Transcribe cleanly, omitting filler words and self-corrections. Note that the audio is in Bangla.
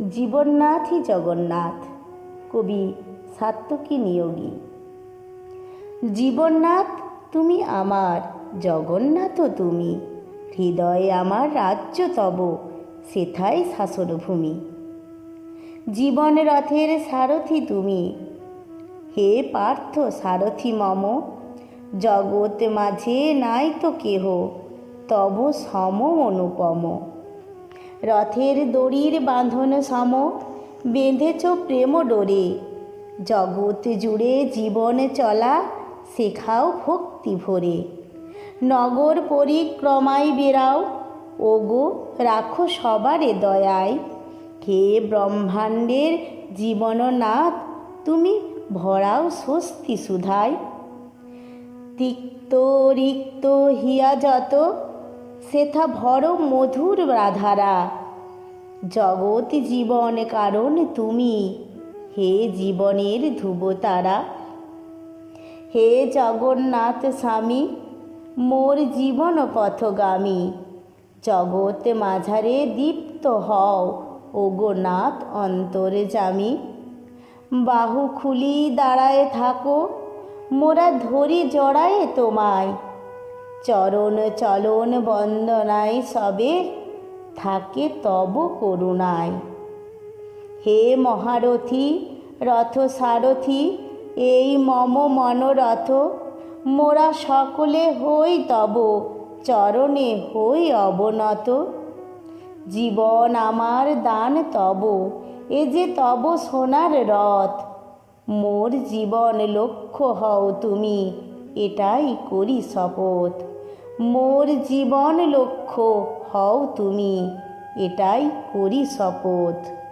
জীবননাথই জগন্নাথ। কবি সাত্যকী নিয়োগী। জীবননাথ তুমি আমার, জগন্নাথও তুমি, হৃদয়ে আমার রাজ্য তব, সেথায় শাসনভূমি। জীবন রথের সারথি তুমি, হে পার্থ সারথি মম, জগৎ মাঝে নাই তো কেহ, তব সম অনুপম। রথের দড়ির বাঁধন সম, বেঁধেছ প্রেম ডোরে, জগৎ জুড়ে জীবন চলা, শেখাও ভক্তি ভরে। নগর পরিক্রমায় বেরাও, ওগো রাখো সবারে দয়ায়, হে ব্রহ্মাণ্ডের জীবননাথ তুমি ভরাও স্বস্তি সুধায়। তিক্ত রিক্ত হিয়া যত, সেথা ভর মধুর রাধারা, জগৎ জীবন কারণ তুমি, হে জীবনের ধ্রুবতারা। হে জগন্নাথ স্বামী, মোর জীবন পথগামী, জগৎ মাঝারে দীপ্ত হও, ওগো নাথ অন্তর্যামী। বাহু খুলি দাঁড়ায় থাকো, মোরা ধরি জড়ায় তোমায়, চরণ চলন বন্দনায় সবে, থাকে তব করুণায়। হে মহারথী রথ সারথি, এই মম মনোরথ, মোরা সকলে হই তব চরণে হই অবনত। জীবন আমার দান তব, এ যে তব সোনার রথ, মোর জীবন লক্ষ্য হও তুমি, এটাই করি শপথ। মোর জীবন লক্ষ্য হও তুমি, এটাই করি শপথ।